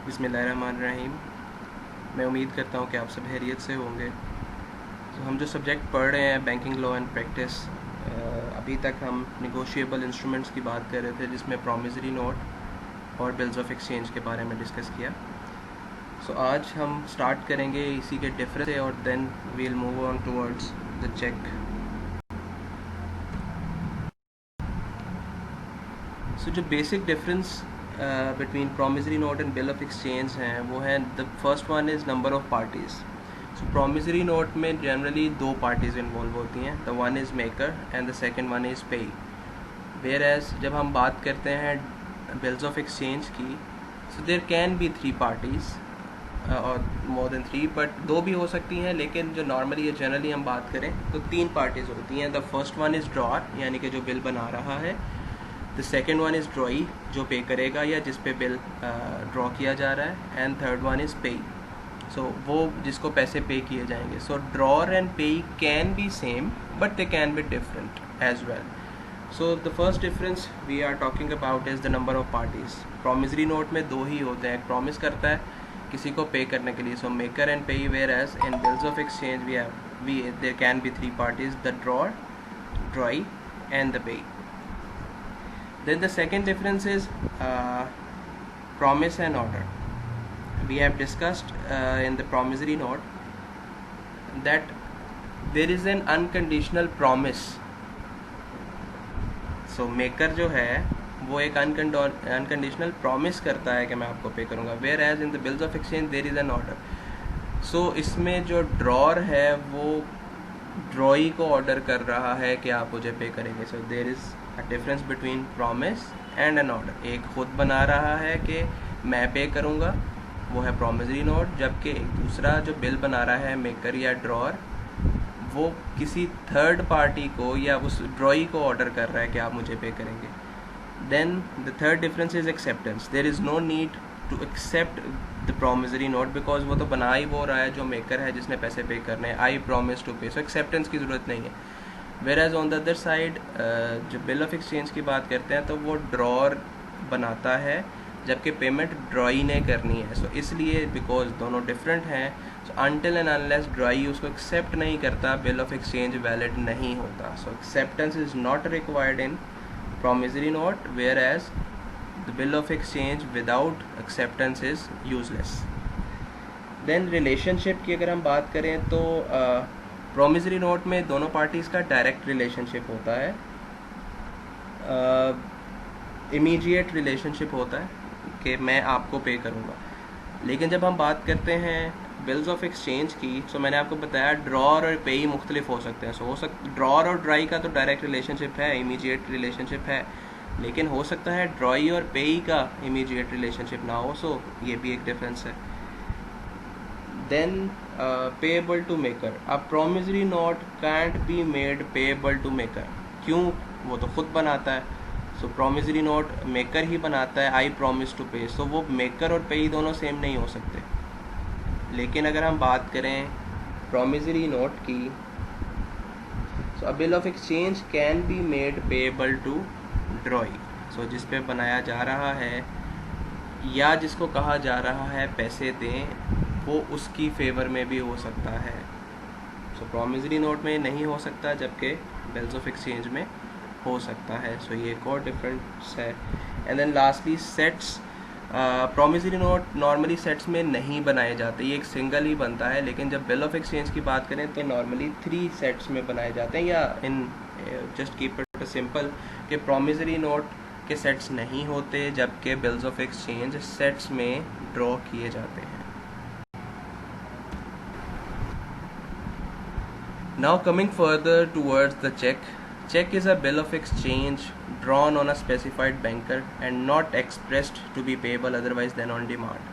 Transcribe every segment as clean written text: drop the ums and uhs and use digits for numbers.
बिस्मिल्लाहिर्रहमानिर्रहीम। मैं उम्मीद करता हूँ कि आप सब खैरियत से होंगे। तो हम जो सब्जेक्ट पढ़ रहे हैं बैंकिंग लॉ एंड प्रैक्टिस, अभी तक हम नेगोशिएबल इंस्ट्रूमेंट्स की बात कर रहे थे, जिसमें प्रॉमिसरी नोट और बिल्स ऑफ एक्सचेंज के बारे में डिस्कस किया। सो आज हम स्टार्ट करेंगे इसी के डिफरेंस और then we will move on towards the cheque. So जो basic difference between promissory note and bill of exchange हैं वो है, the first one is number of parties. So promissory note में जनरली दो पार्टीज़ इन्वॉल्व होती हैं, the one is maker and the second one is payee. Whereas जब हम बात करते हैं बिल्स ऑफ एक्सचेंज की, so there can be three parties और मोर देन थ्री, बट दो भी हो सकती हैं, लेकिन जो नॉर्मली या जनरली हम बात करें तो तीन पार्टीज़ होती हैं। The first one is drawer, यानी कि जो बिल बना रहा है। द सेकेंड वन इज़ ड्रॉई, जो पे करेगा या जिस पे बिल ड्रॉ किया जा रहा है। एंड थर्ड वन इज़ पेई, सो वो जिसको पैसे पे किए जाएंगे। So drawer and payee can be same but they can be different as well. So the first difference we are talking about is the number of parties. Promissory note में दो ही होते हैं, प्रॉमिस करता है किसी को पे करने के लिए, so maker and payee. Whereas in bills of exchange we there can be three parties, the drawer, drawee and the payee. Then the second difference is promise and order. We have discussed in the promissory note that there is an unconditional promise. So maker जो है वो एक unconditional promise करता है कि मैं आपको पे करूँगा, whereas in the bills of exchange there is an order. So इसमें जो drawer है वो ड्रॉई को ऑर्डर कर रहा है कि आप मुझे पे करेंगे. So there is a difference between promise and an order. एक खुद बना रहा है कि मैं पे करूँगा, वो है प्रॉमिसरी नोट, जबकि एक दूसरा जो बिल बना रहा है मेकर या ड्रॉअर, वो किसी थर्ड पार्टी को या उस ड्रॉई को ऑर्डर कर रहा है कि आप मुझे पे करेंगे. Then the third difference is acceptance. There is no need to accept the promissory note, because वो तो बना ही वो रहा है जो मेकर है जिसने पैसे पे करने हैं. आई प्रॉमिस टू पे, सो एक्सेप्टेंस की ज़रूरत नहीं है. Whereas on the other side जो बिल ऑफ एक्सचेंज की बात करते हैं तो वो ड्रॉअर बनाता है, जबकि पेमेंट ड्रॉई ने करनी है. सो इसलिए बिकॉज दोनों डिफरेंट हैं, सो अनटिल एंड अनलेस ड्रॉई उसको एक्सेप्ट नहीं करता, बिल ऑफ एक्सचेंज वैलिड नहीं होता. So acceptance is not required in promissory note, whereas the bill of exchange without acceptance is useless. Then relationship की अगर हम बात करें तो promissory note में दोनों parties का direct relationship होता है, immediate relationship होता है कि मैं आपको पे करूँगा. लेकिन जब हम बात करते हैं बिल्स ऑफ एक्सचेंज की, तो मैंने आपको बताया ड्रॉअर और पेई मुख्तलिफ हो सकते हैं. सो ड्रॉअर और ड्राई का तो डायरेक्ट रिलेशनशिप है, इमीडिएट रिलेशनशिप है, लेकिन हो सकता है ड्रॉई और पेई का इमीडिएट रिलेशनशिप ना हो. सो ये भी एक डिफरेंस है. Then payable to maker. A promissory note can't be made payable to maker. क्यों? वो तो खुद बनाता है. सो प्रॉमिसरी नोट मेकर ही बनाता है, आई प्रॉमिस टू पे. सो वो मेकर और पेई दोनों सेम नहीं हो सकते. लेकिन अगर हम बात करें प्रॉमिसरी नोट की, so a bill of exchange can be made payable to drawee. So जिस पे बनाया जा रहा है या जिसको कहा जा रहा है पैसे दें, वो उसकी फेवर में भी हो सकता है. सो प्रॉमिसरी नोट में नहीं हो सकता, जबकि बिल्स ऑफ एक्सचेंज में हो सकता है. सो ये एक और डिफरेंस है. And then lastly sets. Promissory note normally sets में नहीं बनाए जाते, ये एक सिंगल ही बनता है. लेकिन जब बिल ऑफ एक्सचेंज की बात करें तो नॉर्मली 3 सेट्स में बनाए जाते हैं, या in just keep it simple कि प्रॉमिसरी नोट के सेट्स नहीं होते, जबकि बिल्स ऑफ एक्सचेंज सेट्स में ड्रॉ किए जाते हैं. Now coming further towards the check. Check is a bill of exchange drawn on a specified banker and not expressed to be payable otherwise than on demand.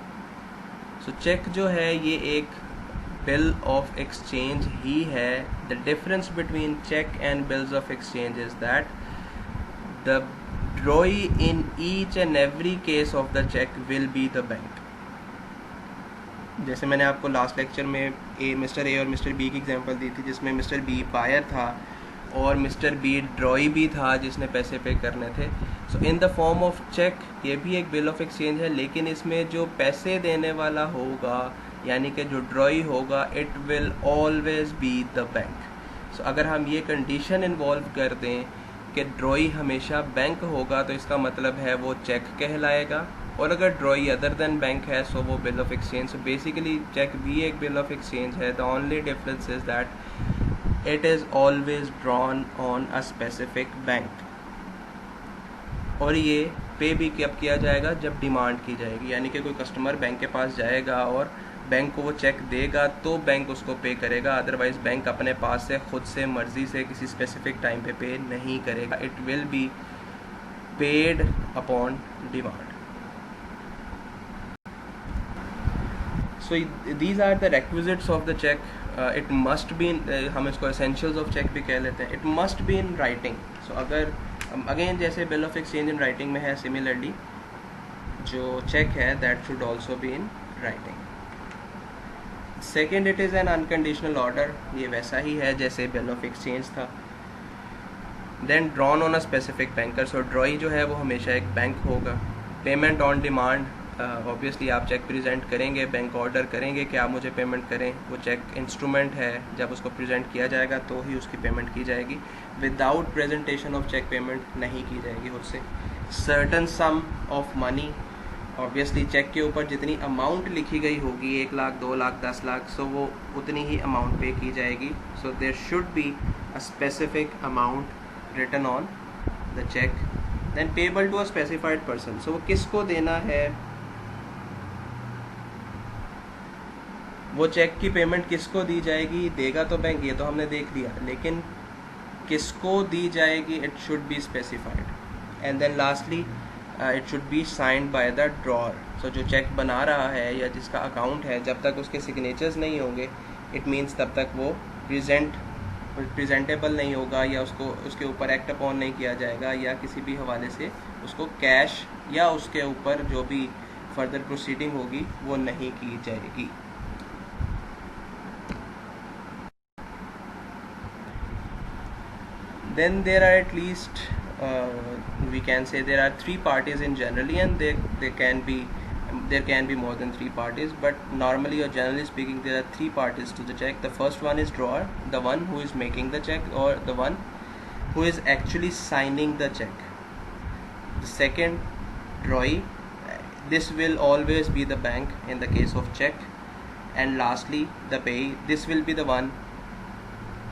So check जो है ये एक bill of exchange ही है. The difference between check and bills of exchange is that the drawee in each and every case of the check will be the bank. जैसे मैंने आपको last lecture में mister A और mister B की example दी थी, जिसमें mister B buyer था और मिस्टर बी ड्रॉई भी था जिसने पैसे पे करने थे. So in the form of cheque, ये भी एक बिल ऑफ एक्सचेंज है, लेकिन इसमें जो पैसे देने वाला होगा यानी कि जो ड्रॉई होगा, it will always be the bank. So अगर हम ये कंडीशन इन्वॉल्व कर दें कि ड्रॉई हमेशा बैंक होगा, तो इसका मतलब है वो चेक कहलाएगा, और अगर ड्रॉई अदर देन बैंक है सो वो bill of exchange. So basically cheque भी एक बिल ऑफ एक्सचेंज है। The only difference is that it is always drawn on a specific bank, और ये पे भी कब किया जाएगा, जब डिमांड की जाएगी, यानी कि कोई कस्टमर बैंक के पास जाएगा और बैंक को वो चेक देगा तो बैंक उसको पे करेगा, अदरवाइज बैंक अपने पास से खुद से मर्जी से किसी स्पेसिफिक टाइम पे नहीं करेगा। It will be paid upon demand. So these are the requisites of the cheque. It must be, हम इसको एसेंशियल्स ऑफ चेक भी कह लेते हैं। It must be in writing. So अगर अगेन जैसे bill of exchange in writing में है, सिमिलरली जो चेक है that should also be in writing. Second, it is an unconditional order. ये वैसा ही है जैसे बिल ऑफ एक्सचेंज था। Then drawn on a specific banker. So drawee जो है वो हमेशा एक बैंक होगा। पेमेंट ऑन डिमांड, ऑब्वियसली आप चेक प्रेजेंट करेंगे, बैंक ऑर्डर करेंगे कि आप मुझे पेमेंट करें, वो चेक इंस्ट्रूमेंट है, जब उसको प्रेजेंट किया जाएगा तो ही उसकी पेमेंट की जाएगी। Without presentation of cheque payment नहीं की जाएगी उससे। Certain sum of money, obviously cheque के ऊपर जितनी अमाउंट लिखी गई होगी, 1 लाख 2 लाख 10 लाख, सो वो उतनी ही अमाउंट पे की जाएगी। So there should be a specific amount written on the cheque. Then payable to a specified person. So वो किसको देना है, वो चेक की पेमेंट किसको दी जाएगी, देगा तो बैंक, ये तो हमने देख लिया, लेकिन किसको दी जाएगी, it should be specified. And then lastly it should be signed by the drawer. So जो चेक बना रहा है या जिसका अकाउंट है, जब तक उसके सिग्नेचर्स नहीं होंगे, इट मीन्स तब तक वो प्रेजेंटेबल नहीं होगा, या उसके ऊपर एक्ट अपॉन नहीं किया जाएगा, या किसी भी हवाले से उसको कैश या उसके ऊपर जो भी फर्दर प्रोसीडिंग होगी वो नहीं की जाएगी। Then there are at least we can say there are 3 parties in generally, and there can be more than 3 parties, but normally or generally speaking there are 3 parties to the check. The first one is drawer, the one who is making the check, or the one who is actually signing the check. The second, drawee, this will always be the bank in the case of check. And lastly, the payee, this will be the one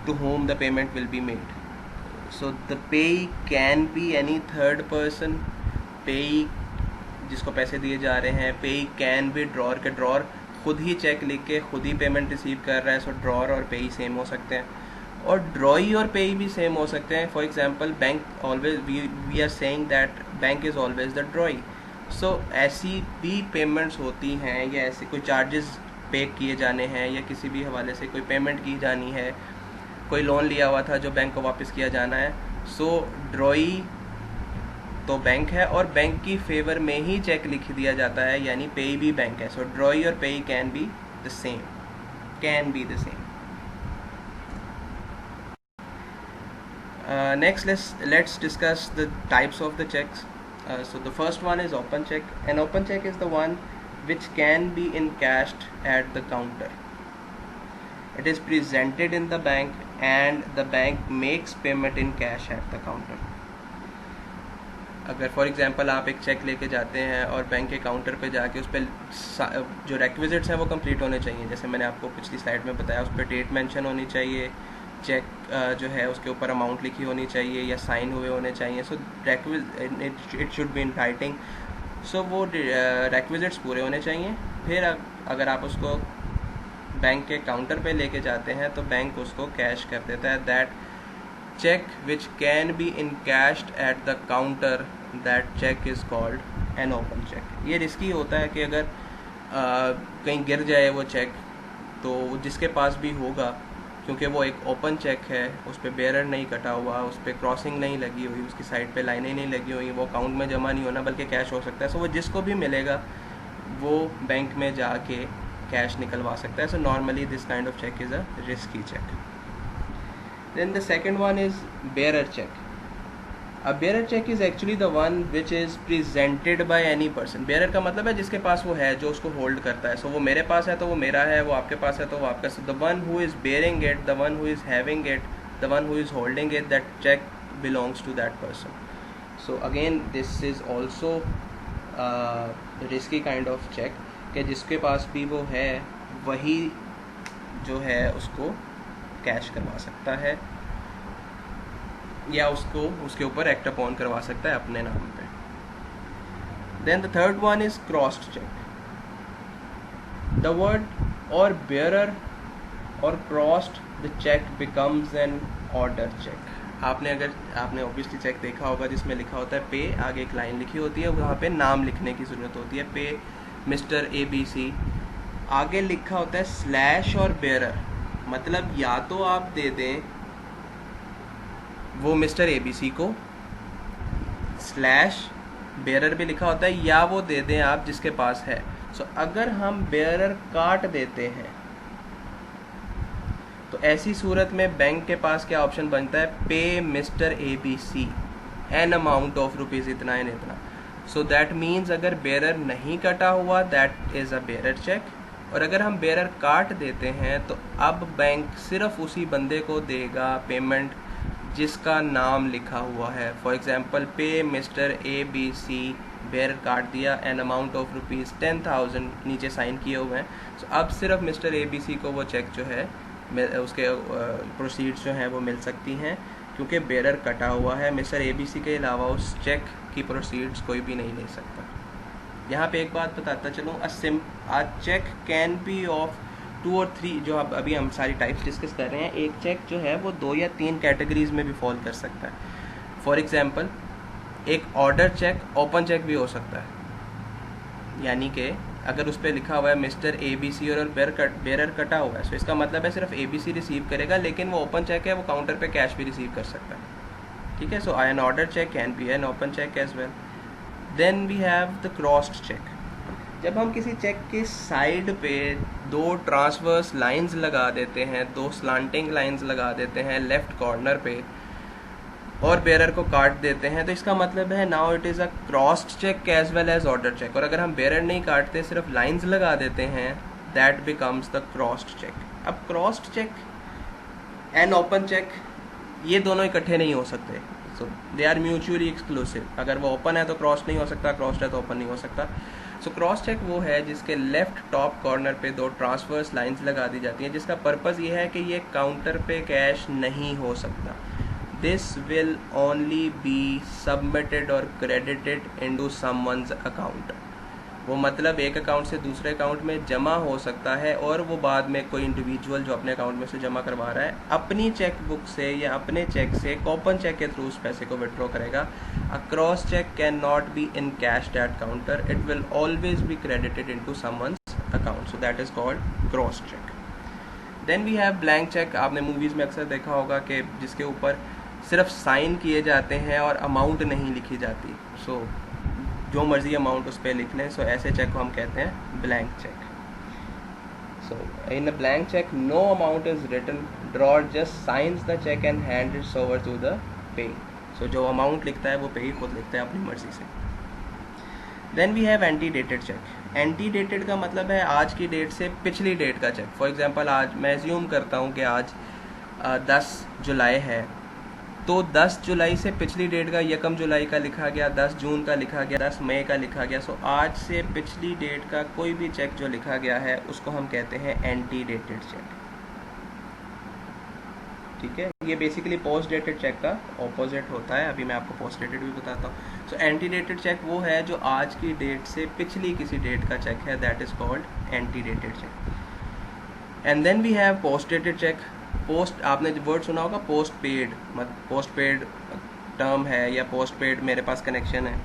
to whom the payment will be made. So the payee can be any third person. Payee जिसको पैसे दिए जा रहे हैं, payee can be drawer, के drawer खुद ही check लिख के खुद ही पेमेंट रिसीव कर रहा है। सो drawer और payee सेम हो सकते हैं, और ड्रॉई और payee भी सेम हो सकते हैं। For example bank always, we are saying that bank is always the drawee. So ऐसी भी पेमेंट्स होती हैं, या ऐसे कोई चार्जेस पे किए जाने हैं, या किसी भी हवाले से कोई पेमेंट की जानी है, कोई लोन लिया हुआ था जो बैंक को वापस किया जाना है। सो ड्रॉई तो बैंक है, और बैंक की फेवर में ही चेक लिख दिया जाता है, यानी पेई भी बैंक है। सो ड्रॉई और पेई can be the same, Next, let's discuss the types of the checks. So the first one is open check. An open check is the one which can be encashed at the counter. It is presented in the bank and the bank makes payment in cash at the counter. अगर for example आप एक check लेके जाते हैं और bank के counter पे जाके उस पर जो रेक्विजिट्स हैं वो कंप्लीट होने चाहिए, जैसे मैंने आपको पिछली स्लाइड में बताया, उस पर डेट मेंशन होनी चाहिए, चेक जो है उसके ऊपर अमाउंट लिखी होनी चाहिए या साइन हुए होने चाहिए। So it should be in writing. So वो रेक्विजिट्स पूरे होने चाहिए। फिर अगर आप उसको बैंक के काउंटर पे लेके जाते हैं तो बैंक उसको कैश कर देता है। That cheque which can be encashed at the counter, that cheque is called an open cheque. ये रिस्की होता है कि अगर कहीं गिर जाए वो चेक, तो जिसके पास भी होगा, क्योंकि वो एक ओपन चेक है, उस पर बेरर नहीं कटा हुआ, उस पर क्रॉसिंग नहीं लगी हुई, उसकी साइड पे लाइनें नहीं लगी हुई, वो अकाउंट में जमा नहीं होना बल्कि कैश हो सकता है। सो वो जिसको भी मिलेगा वो बैंक में जाके कैश निकलवा सकता है। So normally this kind of cheque is a risky cheque. Then the second one is bearer cheque. A bearer cheque is actually the one which is presented by any person. Bearer का मतलब है जिसके पास वो है, जो उसको hold करता है. सो वो मेरे पास है तो वो मेरा है, वो आपके पास है तो वो आपका. So the one who is bearing it, the one who is having it, the one who is holding it, that cheque belongs to that person. So again this is also risky kind of cheque, कि जिसके पास भी वो है वही जो है उसको cash करवा सकता है या उसको उसके ऊपर एक्ट अपॉन करवा सकता है अपने नाम पे. Then the third one is crossed cheque. The word or bearer और crossed the cheque becomes an order cheque. आपने ऑब्वियसली चेक देखा होगा जिसमें लिखा होता है पे, आगे एक लाइन लिखी होती है, वहाँ पे नाम लिखने की ज़रूरत होती है. पे मिस्टर ABC, आगे लिखा होता है स्लैश और बेयरर. मतलब या तो आप दे दें वो मिस्टर ABC को, स्लैश बेयरर भी लिखा होता है, या वो दे दें आप जिसके पास है. सो अगर हम बेयरर काट देते हैं तो ऐसी सूरत में बैंक के पास क्या ऑप्शन बनता है, pay mister ABC an amount of rupees इतना एंड इतना. सो दैट मीन्स अगर बेयरर नहीं कटा हुआ that is a bearer cheque, और अगर हम बेयरर काट देते हैं तो अब बैंक सिर्फ उसी बंदे को देगा पेमेंट जिसका नाम लिखा हुआ है. फॉर एग्जांपल पे मिस्टर ABC, बेयरर काट दिया, एन अमाउंट ऑफ रुपीज़ 10,000 नीचे साइन किए हुए हैं. सो अब सिर्फ मिस्टर ABC को वो चेक जो है उसके प्रोसीड्स जो हैं वो मिल सकती हैं, क्योंकि बेयरर कटा हुआ है. मिस्टर ABC के अलावा उस चेक की प्रोसीड्स कोई भी नहीं ले सकता. यहाँ पे एक बात बताता चलूँ, अ चेक कैन बी ऑफ 2 और 3, जो अब अभी हम सारी टाइप्स डिस्कस कर रहे हैं, एक चेक जो है वो 2 या 3 कैटेगरीज में भी फॉल कर सकता है. फॉर एग्जांपल एक ऑर्डर चेक ओपन चेक भी हो सकता है, यानी कि अगर उस पर लिखा हुआ है मिस्टर ABC और बेयरर कटा हुआ है, सो इसका मतलब है सिर्फ ABC रिसीव करेगा, लेकिन वो ओपन चेक है, वो काउंटर पे कैश भी रिसीव कर सकता है. ठीक है. So an order cheque can be an open cheque as well. Then we have the crossed cheque. जब हम किसी चेक के साइड पे 2 ट्रांसवर्स लाइंस लगा देते हैं, 2 स्लांटिंग लाइंस लगा देते हैं लेफ्ट कॉर्नर पे, और बेयरर को काट देते हैं, तो इसका मतलब है now it is a crossed cheque as well as order cheque. और अगर हम बेयरर नहीं काटते, सिर्फ लाइंस लगा देते हैं, that becomes the crossed cheque. अब crossed cheque and open cheque ये दोनों इकट्ठे नहीं हो सकते. So they are mutually exclusive. अगर वो ओपन है तो क्रॉस्ड नहीं हो सकता, क्रॉस्ड है तो ओपन नहीं हो सकता. सो क्रॉस चेक वो है जिसके लेफ्ट टॉप कॉर्नर पे 2 ट्रांसवर्स लाइंस लगा दी जाती हैं, जिसका पर्पज़ ये है कि ये काउंटर पे कैश नहीं हो सकता. This will only be submitted और क्रेडिटेड इनटू समवन्स अकाउंट. वो मतलब एक अकाउंट से दूसरे अकाउंट में जमा हो सकता है, और वो बाद में कोई इंडिविजुअल जो अपने अकाउंट में से जमा करवा रहा है अपनी चेक बुक से या अपने चेक से ओपन चेक के थ्रू उस पैसे को विड्रॉ करेगा. A cross cheque can not be in cash at counter, it will always be credited into someone's account. So that is called cross cheque. Then we have blank cheque. आपने movies में अक्सर देखा होगा कि जिसके ऊपर सिर्फ साइन किए जाते हैं और अमाउंट नहीं लिखी जाती. सो जो मर्जी अमाउंट उस पर लिख लें. सो ऐसे चेक को हम कहते हैं blank cheque. So in a blank cheque no amount is written, drawer just signs the cheque and hand its over to the pay. So जो अमाउंट लिखता है वो पे ही खुद लिखता है अपनी मर्जी से. Then we have ante dated cheque. Ante dated का मतलब है आज की डेट से पिछली डेट का चेक. फॉर एग्जांपल आज मैं एज्यूम करता हूँ कि आज 10 जुलाई है, तो 10 जुलाई से पिछली डेट का 1 जुलाई का लिखा गया, 10 जून का लिखा गया, 10 मई का लिखा गया. सो आज से पिछली डेट का कोई भी चेक जो लिखा गया है उसको हम कहते हैं एंटी डेटेड चेक. ठीक है. ये बेसिकली पोस्ट डेटेड चेक का ऑपोजिट होता है. अभी मैं आपको पोस्ट डेटेड भी बताता हूँ. सो एंटी डेटेड चेक वो है जो आज की डेट से पिछली किसी डेट का चेक है, that is called ante dated cheque. And then we have post dated cheque. Post, आपने वर्ड सुना होगा post paid. Post paid term है या पोस्ट पेड मेरे पास कनेक्शन है.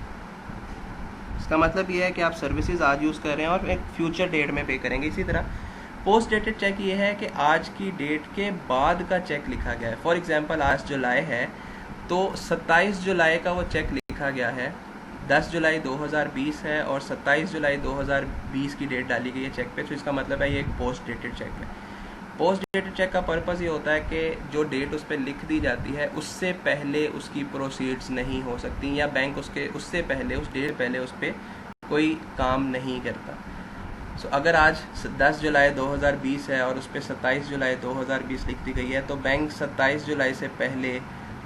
इसका मतलब ये है कि आप सर्विसेज आज यूज़ कर रहे हैं और एक फ्यूचर डेट में पे करेंगे. इसी तरह पोस्ट डेटेड चेक ये है कि आज की डेट के बाद का चेक लिखा गया है. फॉर एग्जांपल आज जुलाई है तो 27 जुलाई का वो चेक लिखा गया है. 10 जुलाई 2020 है और 27 जुलाई 2020 की डेट डाली गई है चेक पे. तो इसका मतलब है ये एक पोस्ट डेटेड चेक है. पोस्ट डेटेड चेक का पर्पज़ ये होता है कि जो डेट उस पर लिख दी जाती है उससे पहले उसकी प्रोसीड्स नहीं हो सकती, या बैंक उससे पहले, उस डेट पहले उस पर कोई काम नहीं करता। सो अगर आज 10 जुलाई 2020 है और उस पर 27 जुलाई 2020 लिख दी गई है, तो बैंक 27 जुलाई से पहले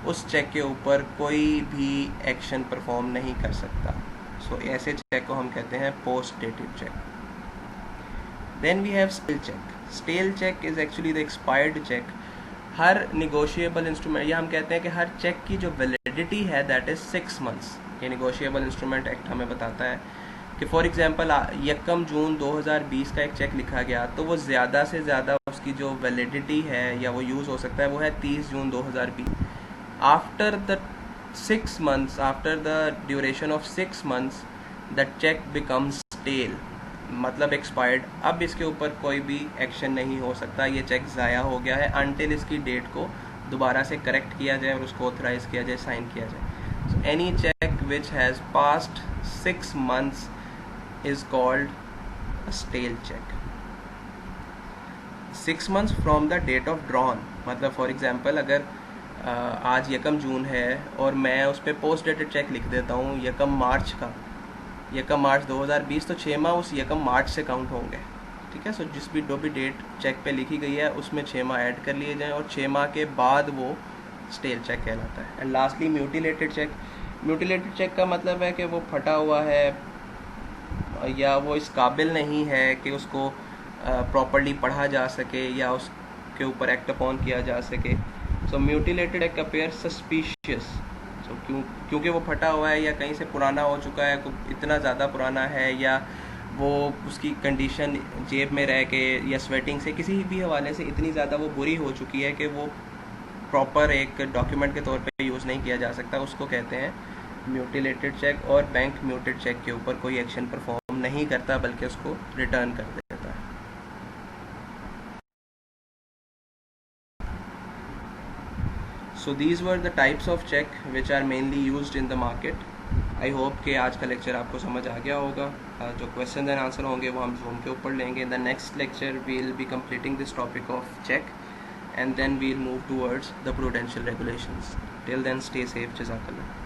उस चेक के ऊपर कोई भी एक्शन परफॉर्म नहीं कर सकता। सो ऐसे चेक को हम कहते हैं post dated cheque. Then we have stale cheque. Stale cheque is actually the expired cheque. हर निगोशिएबल इंस्ट्रूमेंट, या हम कहते हैं कि हर चेक की जो वैलिडिटी है दैट इज़ 6 मंथ्स। ये निगोशिएबल इंस्ट्रूमेंट एक्ट हमें बताता है कि फॉर एग्जांपल 1 जून 2020 का एक चेक लिखा गया, तो वो ज़्यादा से ज़्यादा उसकी जो वैलिडिटी है या वो यूज़ हो सकता है वो है 30 June 2020। After the 6 months, after the duration of 6 months, the cheque becomes stale, मतलब एक्सपायर्ड। अब इसके ऊपर कोई भी एक्शन नहीं हो सकता, ये चेक ज़ाया हो गया है अनटिल इसकी डेट को दोबारा से करेक्ट किया जाए और उसको ऑथराइज किया जाए, साइन किया जाए। So any cheque which has past 6 months is called a stale check. 6 months from the date of drawn, मतलब फॉर एग्जांपल अगर आज 1 जून है और मैं उस पर पोस्ट डेटेड चेक लिख देता हूँ 1 मार्च का, 1 मार्च 2020, तो 6 माह उस 1 मार्च से काउंट होंगे। ठीक है। सो जो भी डेट चेक पे लिखी गई है उसमें 6 माह ऐड कर लिए जाएँ और 6 माह के बाद वो स्टेल चेक कहलाता है। And lastly mutilated cheque. Mutilated cheque का मतलब है कि वो फटा हुआ है या वो इस काबिल नहीं है कि उसको प्रॉपर्ली पढ़ा जा सके या उसके ऊपर एक्ट अपॉन किया जा सके। सो म्यूटिलेटेड चेक अपेयर सस्पिशियस। सो क्योंकि वो फटा हुआ है या कहीं से पुराना हो चुका है, इतना ज़्यादा पुराना है, या वो उसकी कंडीशन जेब में रह के या स्वेटिंग से किसी भी हवाले से इतनी ज़्यादा वो बुरी हो चुकी है कि वो प्रॉपर एक डॉक्यूमेंट के तौर पे यूज़ नहीं किया जा सकता, उसको कहते हैं म्यूटिलेटेड चेक। और बैंक म्यूटेड चेक के ऊपर कोई एक्शन परफॉर्म नहीं करता बल्कि उसको रिटर्न कर देता है। So these were the types of cheque which are mainly used in the market. I hope कि आज का लेक्चर आपको समझ आ गया होगा। जो क्वेश्चन एंड आंसर होंगे वो हम जूम के ऊपर लेंगे। In the next lecture we will be completing this topic of cheque and then we'll move towards the prudential regulations. Till then, stay safe. Jazakallah.